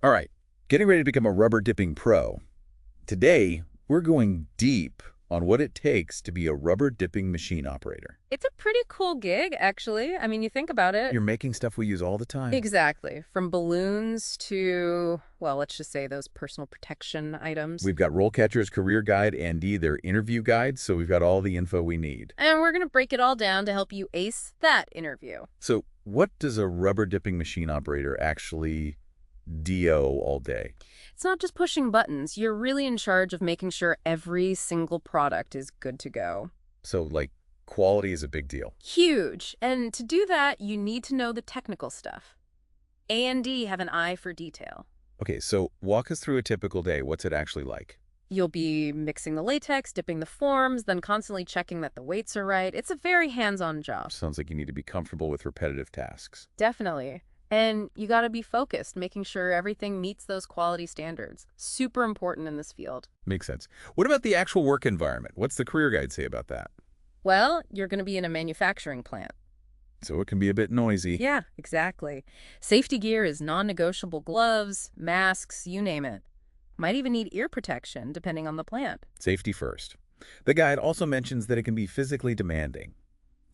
All right, getting ready to become a rubber dipping pro. Today, we're going deep on what it takes to be a rubber dipping machine operator. It's a pretty cool gig, actually. I mean, you think about it. You're making stuff we use all the time. Exactly. From balloons to, well, let's just say those personal protection items. We've got RoleCatcher's Career Guide and their interview guide, so we've got all the info we need. And we're going to break it all down to help you ace that interview. So what does a rubber dipping machine operator actually do all day? It's not just pushing buttons. You're really in charge of making sure every single product is good to go. So, like, quality is a big deal. Huge. And to do that, you need to know the technical stuff. A&D have an eye for detail. Okay, so walk us through a typical day. What's it actually like? You'll be mixing the latex, dipping the forms, then constantly checking that the weights are right. It's a very hands-on job. Sounds like you need to be comfortable with repetitive tasks. Definitely. And you got to be focused, making sure everything meets those quality standards. Super important in this field. Makes sense. What about the actual work environment? What's the career guide say about that? Well, you're going to be in a manufacturing plant. So it can be a bit noisy. Yeah, exactly. Safety gear is non-negotiable: gloves, masks, you name it. Might even need ear protection, depending on the plant. Safety first. The guide also mentions that it can be physically demanding.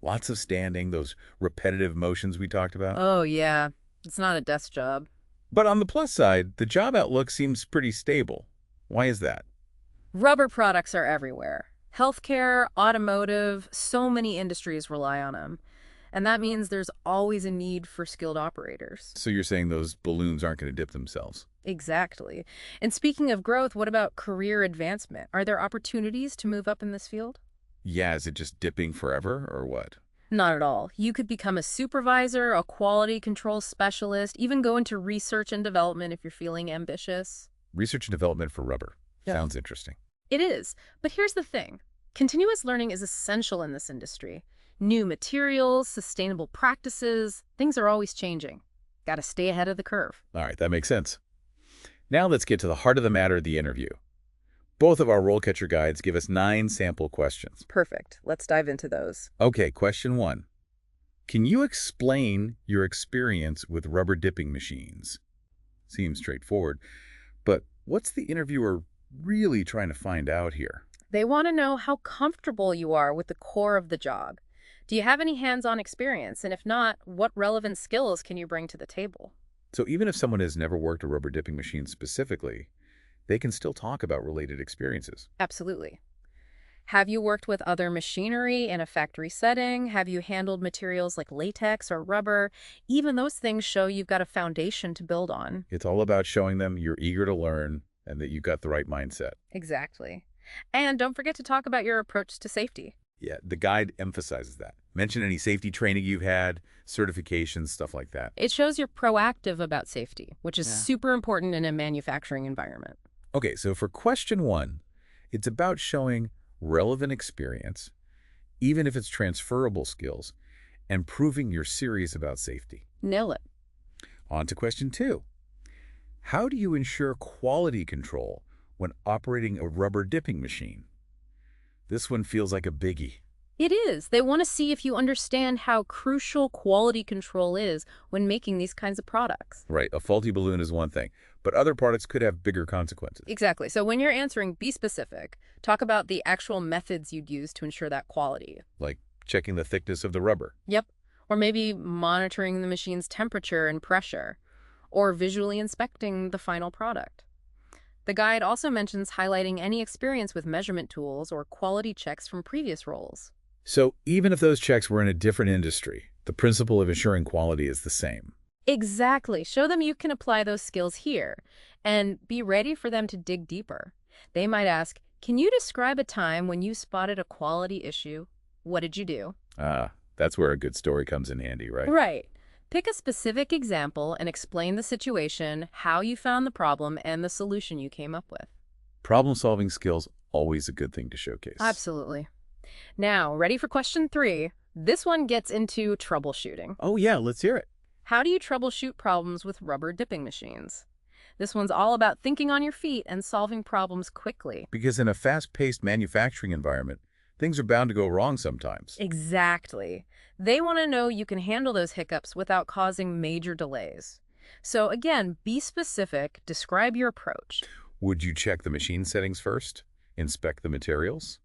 Lots of standing, those repetitive motions we talked about. Oh, yeah. It's not a desk job. But on the plus side, the job outlook seems pretty stable. Why is that? Rubber products are everywhere. Healthcare, automotive, so many industries rely on them. And that means there's always a need for skilled operators. So you're saying those balloons aren't going to dip themselves? Exactly. And speaking of growth, what about career advancement? Are there opportunities to move up in this field? Yeah, is it just dipping forever or what? Not at all. You could become a supervisor, a quality control specialist, even go into research and development if you're feeling ambitious. Research and development for rubber. Yeah. Sounds interesting. It is. But here's the thing. Continuous learning is essential in this industry. New materials, sustainable practices, things are always changing. Got to stay ahead of the curve. All right, that makes sense. Now let's get to the heart of the matter of the interview. Both of our RoleCatcher guides give us 9 sample questions. Perfect. Let's dive into those. Okay, question 1. Can you explain your experience with rubber dipping machines? Seems straightforward, but what's the interviewer really trying to find out here? They want to know how comfortable you are with the core of the job. Do you have any hands-on experience? And if not, what relevant skills can you bring to the table? So even if someone has never worked a rubber dipping machine specifically, they can still talk about related experiences. Absolutely. Have you worked with other machinery in a factory setting? Have you handled materials like latex or rubber? Even those things show you've got a foundation to build on. It's all about showing them you're eager to learn and that you've got the right mindset. Exactly. And don't forget to talk about your approach to safety. Yeah, the guide emphasizes that. Mention any safety training you've had, certifications, stuff like that. It shows you're proactive about safety, which is Yeah. super important in a manufacturing environment. Okay, so for question 1, it's about showing relevant experience, even if it's transferable skills, and proving you're serious about safety. Nail it. On to question 2. How do you ensure quality control when operating a rubber dipping machine? This one feels like a biggie. It is. They want to see if you understand how crucial quality control is when making these kinds of products. Right, a faulty balloon is one thing, but other products could have bigger consequences. Exactly. So when you're answering, be specific. Talk about the actual methods you'd use to ensure that quality. Like checking the thickness of the rubber. Yep. Or maybe monitoring the machine's temperature and pressure, or visually inspecting the final product. The guide also mentions highlighting any experience with measurement tools or quality checks from previous roles. So even if those checks were in a different industry, the principle of ensuring quality is the same. Exactly. Show them you can apply those skills here, and be ready for them to dig deeper. They might ask, can you describe a time when you spotted a quality issue? What did you do? That's where a good story comes in handy, right? Right. Pick a specific example and explain the situation, how you found the problem, and the solution you came up with. Problem-solving skills, always a good thing to showcase. Absolutely. Now, ready for question 3? This one gets into troubleshooting. Oh yeah, let's hear it. How do you troubleshoot problems with rubber dipping machines? This one's all about thinking on your feet and solving problems quickly. Because in a fast-paced manufacturing environment, things are bound to go wrong sometimes. Exactly. They want to know you can handle those hiccups without causing major delays. So again, be specific, describe your approach. Would you check the machine settings first, inspect the materials,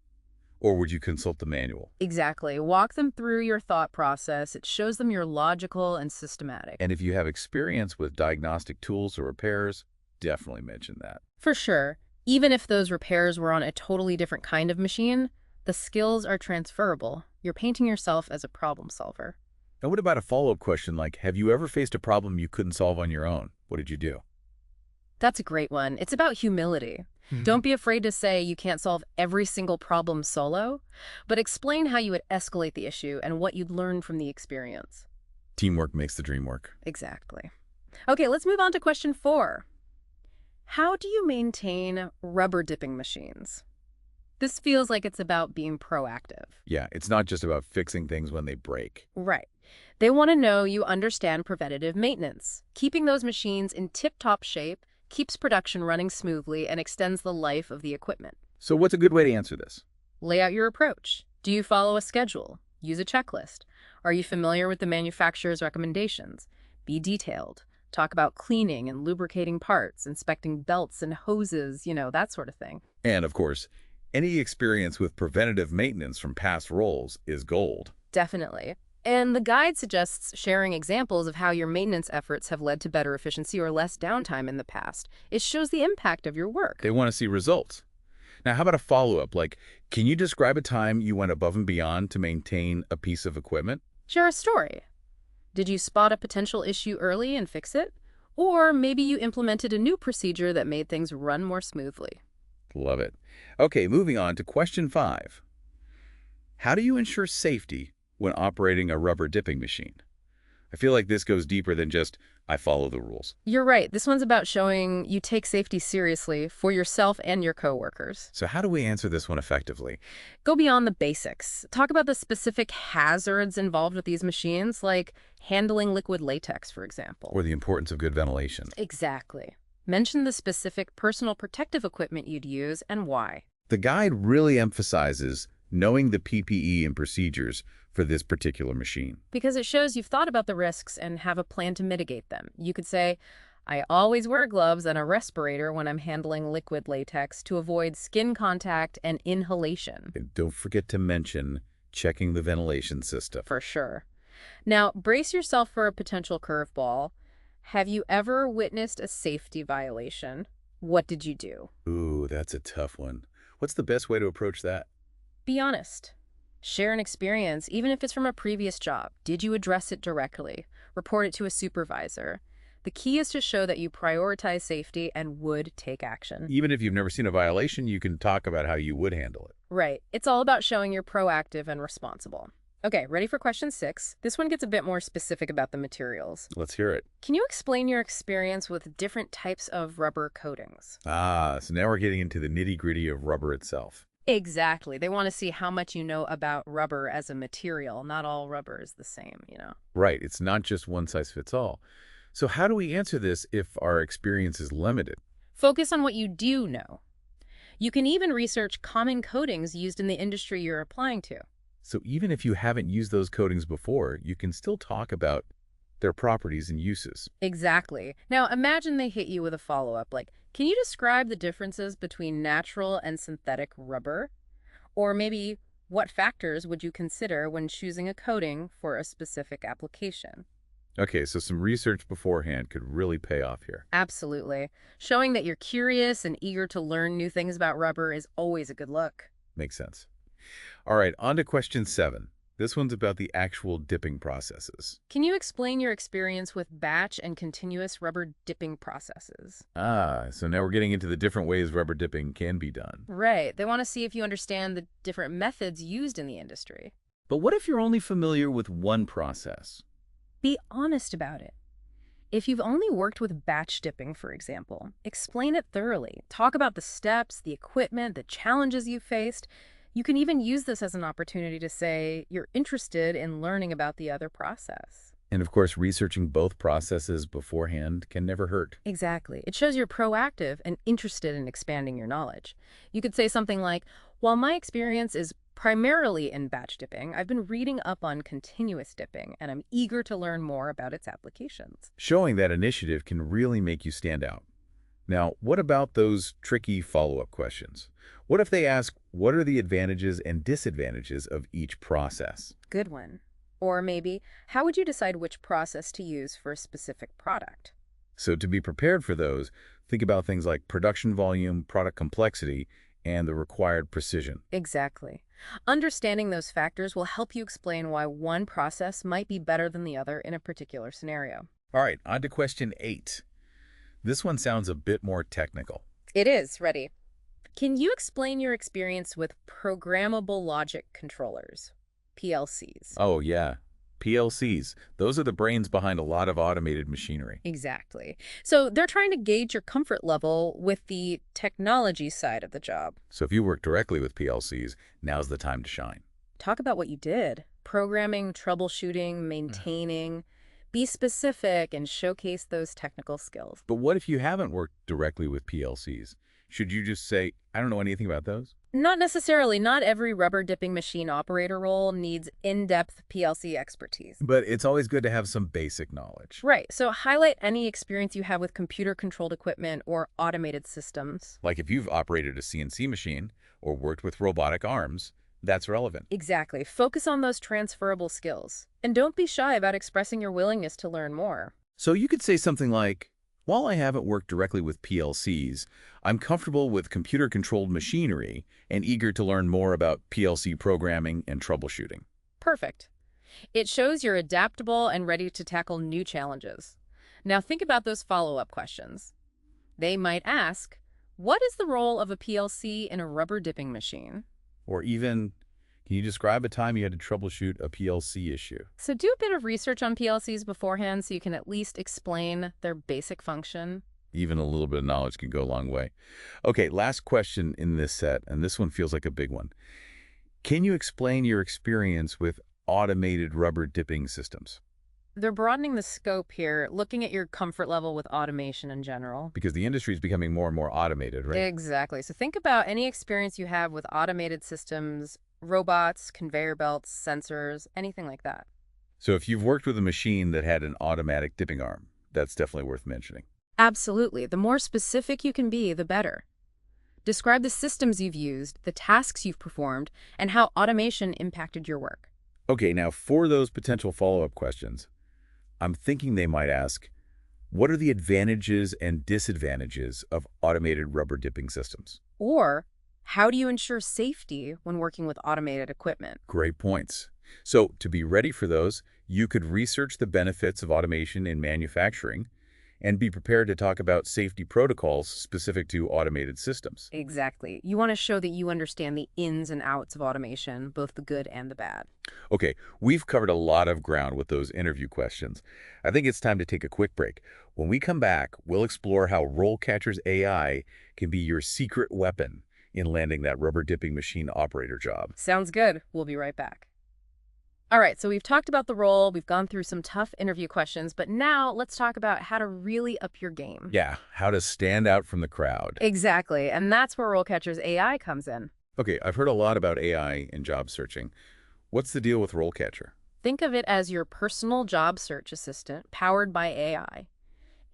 or would you consult the manual? Exactly. Walk them through your thought process. It shows them you're logical and systematic. And if you have experience with diagnostic tools or repairs, definitely mention that. For sure, even if those repairs were on a totally different kind of machine, the skills are transferable. You're painting yourself as a problem solver. Now, what about a follow-up question like, have you ever faced a problem you couldn't solve on your own? What did you do? That's a great one. It's about humility. Don't be afraid to say you can't solve every single problem solo, but explain how you would escalate the issue and what you'd learn from the experience. Teamwork makes the dream work. Exactly. Okay, let's move on to question 4. How do you maintain rubber dipping machines? This feels like it's about being proactive. Yeah, it's not just about fixing things when they break. Right. They want to know you understand preventative maintenance. Keeping those machines in tip-top shape keeps production running smoothly and extends the life of the equipment. So what's a good way to answer this? Lay out your approach. Do you follow a schedule? Use a checklist. Are you familiar with the manufacturer's recommendations? Be detailed. Talk about cleaning and lubricating parts, inspecting belts and hoses, that sort of thing. And, of course, any experience with preventative maintenance from past roles is gold. Definitely. And the guide suggests sharing examples of how your maintenance efforts have led to better efficiency or less downtime in the past. It shows the impact of your work. They want to see results. Now, how about a follow-up? Like, can you describe a time you went above and beyond to maintain a piece of equipment? Share a story. Did you spot a potential issue early and fix it? Or maybe you implemented a new procedure that made things run more smoothly. Love it. Okay, moving on to question 5. How do you ensure safety when operating a rubber dipping machine? I feel like this goes deeper than just, I follow the rules. You're right. This one's about showing you take safety seriously for yourself and your coworkers. So how do we answer this one effectively? Go beyond the basics. Talk about the specific hazards involved with these machines, like handling liquid latex, for example. Or the importance of good ventilation. Exactly. Mention the specific personal protective equipment you'd use and why. The guide really emphasizes knowing the PPE and procedures for this particular machine. Because it shows you've thought about the risks and have a plan to mitigate them. You could say, I always wear gloves and a respirator when I'm handling liquid latex to avoid skin contact and inhalation. And don't forget to mention checking the ventilation system. For sure. Now, brace yourself for a potential curveball. Have you ever witnessed a safety violation? What did you do? Ooh, that's a tough one. What's the best way to approach that? Be honest. Share an experience, even if it's from a previous job. Did you address it directly? Report it to a supervisor. The key is to show that you prioritize safety and would take action. Even if you've never seen a violation, you can talk about how you would handle it. Right. It's all about showing you're proactive and responsible. Okay, ready for question 6? This one gets a bit more specific about the materials. Let's hear it. Can you explain your experience with different types of rubber coatings? So now we're getting into the nitty-gritty of rubber itself. Exactly. They want to see how much you know about rubber as a material. Not all rubber is the same, Right. It's not just one size fits all. So how do we answer this if our experience is limited? Focus on what you do know. You can even research common coatings used in the industry you're applying to. So even if you haven't used those coatings before, you can still talk about their properties and uses. Exactly. Now imagine they hit you with a follow-up like, can you describe the differences between natural and synthetic rubber? Or maybe what factors would you consider when choosing a coating for a specific application? Okay, so some research beforehand could really pay off here. Absolutely. Showing that you're curious and eager to learn new things about rubber is always a good look. Makes sense. All right, on to question 7. This one's about the actual dipping processes. Can you explain your experience with batch and continuous rubber dipping processes? So now we're getting into the different ways rubber dipping can be done. Right. They want to see if you understand the different methods used in the industry. But what if you're only familiar with one process? Be honest about it. If you've only worked with batch dipping, for example, explain it thoroughly. Talk about the steps, the equipment, the challenges you faced. You can even use this as an opportunity to say you're interested in learning about the other process. And of course, researching both processes beforehand can never hurt. Exactly. It shows you're proactive and interested in expanding your knowledge. You could say something like, while my experience is Primarily in batch dipping, I've been reading up on continuous dipping, and I'm eager to learn more about its applications. Showing that initiative can really make you stand out. Now, what about those tricky follow-up questions? What if they ask, what are the advantages and disadvantages of each process? Good one. Or maybe, how would you decide which process to use for a specific product? So to be prepared for those, think about things like production volume, product complexity, and the required precision. Exactly. Understanding those factors will help you explain why one process might be better than the other in a particular scenario. All right, on to question 8. This one sounds a bit more technical. It is. Ready. Can you explain your experience with programmable logic controllers, PLCs? Oh, yeah. PLCs. Those are the brains behind a lot of automated machinery. Exactly. So they're trying to gauge your comfort level with the technology side of the job. So if you work directly with PLCs, now's the time to shine. Talk about what you did. Programming, troubleshooting, maintaining. Be specific and showcase those technical skills. But what if you haven't worked directly with PLCs? Should you just say, I don't know anything about those? Not necessarily. Not every rubber dipping machine operator role needs in-depth PLC expertise. But it's always good to have some basic knowledge. Right. So highlight any experience you have with computer-controlled equipment or automated systems. Like if you've operated a CNC machine or worked with robotic arms, that's relevant. Exactly. Focus on those transferable skills. And don't be shy about expressing your willingness to learn more. So you could say something like, while I haven't worked directly with PLCs, I'm comfortable with computer-controlled machinery and eager to learn more about PLC programming and troubleshooting. Perfect. It shows you're adaptable and ready to tackle new challenges. Now think about those follow-up questions. They might ask, what is the role of a PLC in a rubber dipping machine? Or even, can you describe a time you had to troubleshoot a PLC issue? So do a bit of research on PLCs beforehand so you can at least explain their basic function. Even a little bit of knowledge can go a long way. Okay, last question in this set, and this one feels like a big one. Can you explain your experience with automated rubber dipping systems? They're broadening the scope here, looking at your comfort level with automation in general. Because the industry is becoming more and more automated, right? Exactly. So think about any experience you have with automated systems, robots, conveyor belts, sensors, anything like that. So if you've worked with a machine that had an automatic dipping arm, that's definitely worth mentioning. Absolutely. The more specific you can be, the better. Describe the systems you've used, the tasks you've performed, and how automation impacted your work. Okay, now for those potential follow-up questions, I'm thinking they might ask, what are the advantages and disadvantages of automated rubber dipping systems? Or, how do you ensure safety when working with automated equipment? Great points. So to be ready for those, you could research the benefits of automation in manufacturing and be prepared to talk about safety protocols specific to automated systems. Exactly. You want to show that you understand the ins and outs of automation, both the good and the bad. Okay, we've covered a lot of ground with those interview questions. I think it's time to take a quick break. When we come back, we'll explore how RoleCatcher's AI can be your secret weapon in landing that rubber dipping machine operator job. Sounds good. We'll be right back. All right, so we've talked about the role, we've gone through some tough interview questions, but now let's talk about how to really up your game. Yeah, how to stand out from the crowd. Exactly, and that's where RoleCatcher's AI comes in. Okay, I've heard a lot about AI in job searching. What's the deal with RoleCatcher? Think of it as your personal job search assistant powered by AI.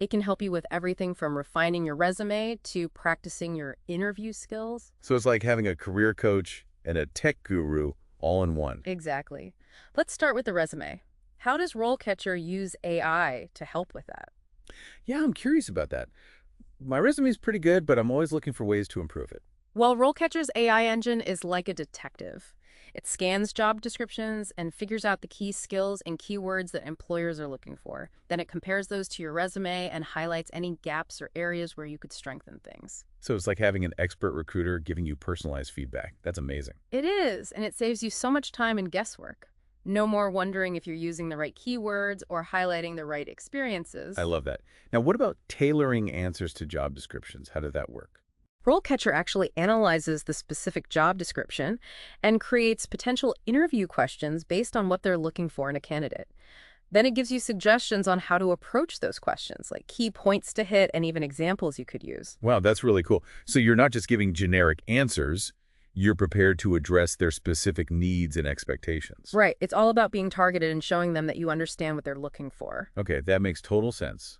It can help you with everything from refining your resume to practicing your interview skills. So it's like having a career coach and a tech guru all in one. Exactly. Let's start with the resume. How does RoleCatcher use AI to help with that? Yeah, I'm curious about that. My resume is pretty good, but I'm always looking for ways to improve it. Well, RoleCatcher's AI engine is like a detective. It scans job descriptions and figures out the key skills and keywords that employers are looking for. Then it compares those to your resume and highlights any gaps or areas where you could strengthen things. So it's like having an expert recruiter giving you personalized feedback. That's amazing. It is, and it saves you so much time and guesswork. No more wondering if you're using the right keywords or highlighting the right experiences. I love that. Now, what about tailoring answers to job descriptions? How did that work? RoleCatcher actually analyzes the specific job description and creates potential interview questions based on what they're looking for in a candidate. Then it gives you suggestions on how to approach those questions, like key points to hit and even examples you could use. Wow, that's really cool. So you're not just giving generic answers, You're prepared to address their specific needs and expectations. Right. It's all about being targeted and showing them that you understand what they're looking for. Okay, that makes total sense.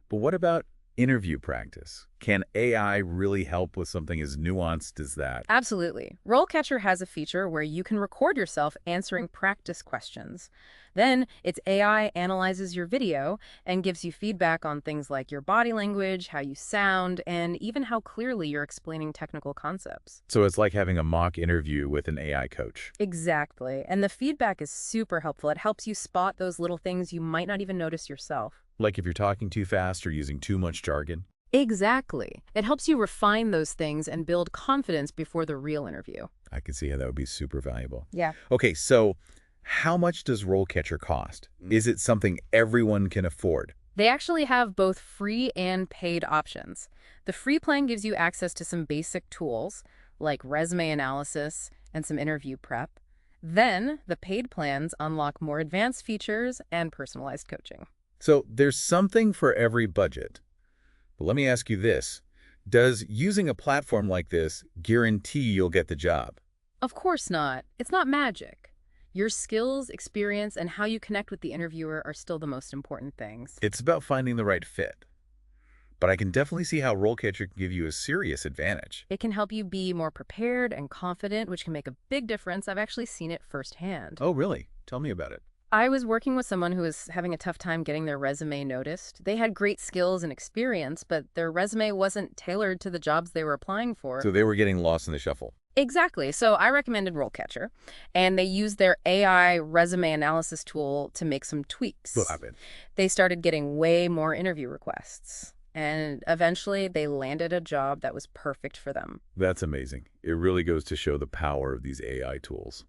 But what about interview practice? Can AI really help with something as nuanced as that? Absolutely. RoleCatcher has a feature where you can record yourself answering practice questions. Then its AI analyzes your video and gives you feedback on things like your body language, how you sound, and even how clearly you're explaining technical concepts. So it's like having a mock interview with an AI coach. Exactly. And the feedback is super helpful. It helps you spot those little things you might not even notice yourself. Like if you're talking too fast or using too much jargon. Exactly. It helps you refine those things and build confidence before the real interview. I can see how that would be super valuable. Yeah. Okay, so how much does RoleCatcher cost? Is it something everyone can afford? They actually have both free and paid options. The free plan gives you access to some basic tools like resume analysis and some interview prep. Then the paid plans unlock more advanced features and personalized coaching. So there's something for every budget. But let me ask you this. Does using a platform like this guarantee you'll get the job? Of course not. It's not magic. Your skills, experience, and how you connect with the interviewer are still the most important things. It's about finding the right fit. But I can definitely see how RoleCatcher can give you a serious advantage. It can help you be more prepared and confident, which can make a big difference. I've actually seen it firsthand. Oh, really? Tell me about it. I was working with someone who was having a tough time getting their resume noticed. They had great skills and experience, but their resume wasn't tailored to the jobs they were applying for. So they were getting lost in the shuffle. Exactly. So I recommended RoleCatcher, and they used their AI resume analysis tool to make some tweaks. What happened? They started getting way more interview requests, and eventually they landed a job that was perfect for them. That's amazing. It really goes to show the power of these AI tools.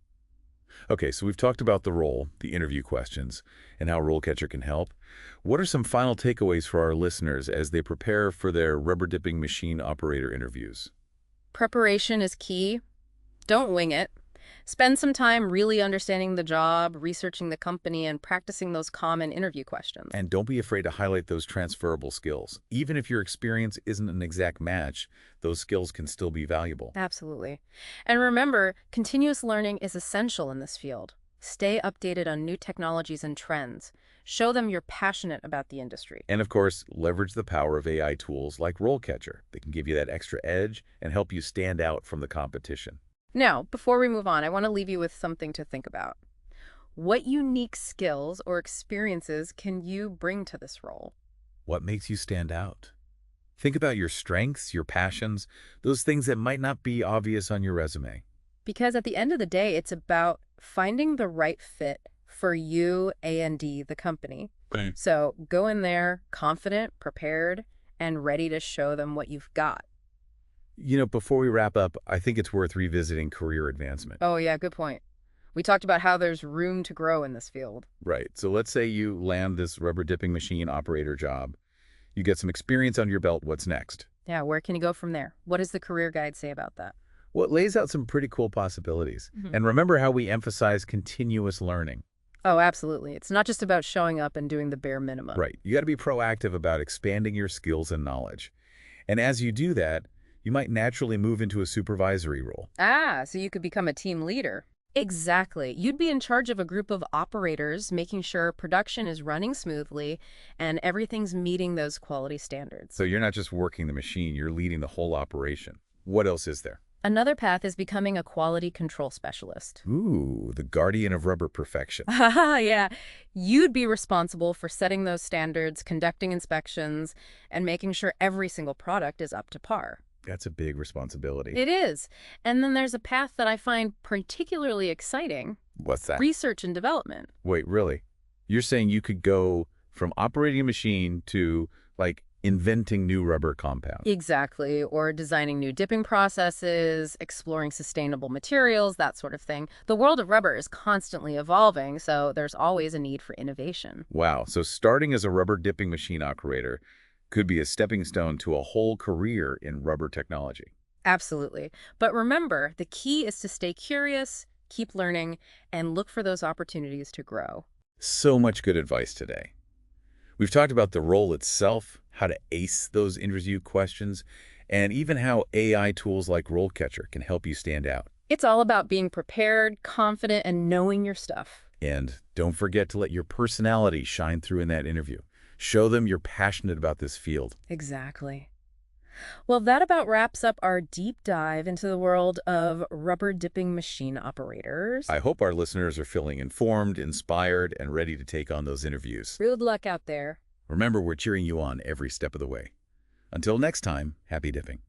Okay, so we've talked about the role, the interview questions, and how RoleCatcher can help. What are some final takeaways for our listeners as they prepare for their rubber-dipping machine operator interviews? Preparation is key. Don't wing it. Spend some time really understanding the job, researching the company, and practicing those common interview questions. And don't be afraid to highlight those transferable skills. Even if your experience isn't an exact match, those skills can still be valuable. Absolutely. And remember, continuous learning is essential in this field. Stay updated on new technologies and trends. Show them you're passionate about the industry. And of course, leverage the power of AI tools like RoleCatcher. They can give you that extra edge and help you stand out from the competition. Now, before we move on, I want to leave you with something to think about. What unique skills or experiences can you bring to this role? What makes you stand out? Think about your strengths, your passions, those things that might not be obvious on your resume. Because at the end of the day, it's about finding the right fit for you and the company. Right. So go in there confident, prepared, and ready to show them what you've got. You know, before we wrap up, I think it's worth revisiting career advancement. Oh, yeah, good point. We talked about how there's room to grow in this field. Right. So let's say you land this rubber dipping machine operator job. You get some experience under your belt. What's next? Yeah, where can you go from there? What does the career guide say about that? Well, it lays out some pretty cool possibilities. And remember how we emphasize continuous learning. Oh, absolutely. It's not just about showing up and doing the bare minimum. Right. You got to be proactive about expanding your skills and knowledge. And as you do that, you might naturally move into a supervisory role. Ah, so you could become a team leader. Exactly. You'd be in charge of a group of operators, making sure production is running smoothly and everything's meeting those quality standards. So you're not just working the machine, you're leading the whole operation. What else is there? Another path is becoming a quality control specialist. Ooh, the guardian of rubber perfection. Yeah. You'd be responsible for setting those standards, conducting inspections, and making sure every single product is up to par. That's a big responsibility. It is. And then there's a path that I find particularly exciting. What's that? Research and development. Wait, really? You're saying you could go from operating a machine to, like, inventing new rubber compounds? Exactly. Or designing new dipping processes, exploring sustainable materials, that sort of thing. The world of rubber is constantly evolving, so there's always a need for innovation. Wow. So starting as a rubber dipping machine operator could be a stepping stone to a whole career in rubber technology. Absolutely. But remember, the key is to stay curious, keep learning, and look for those opportunities to grow. So much good advice today. We've talked about the role itself, how to ace those interview questions, and even how AI tools like RoleCatcher can help you stand out. It's all about being prepared, confident, and knowing your stuff. And don't forget to let your personality shine through in that interview. Show them you're passionate about this field. Exactly. Well, that about wraps up our deep dive into the world of rubber dipping machine operators. I hope our listeners are feeling informed, inspired, and ready to take on those interviews. Good luck out there. Remember, we're cheering you on every step of the way. Until next time, happy dipping.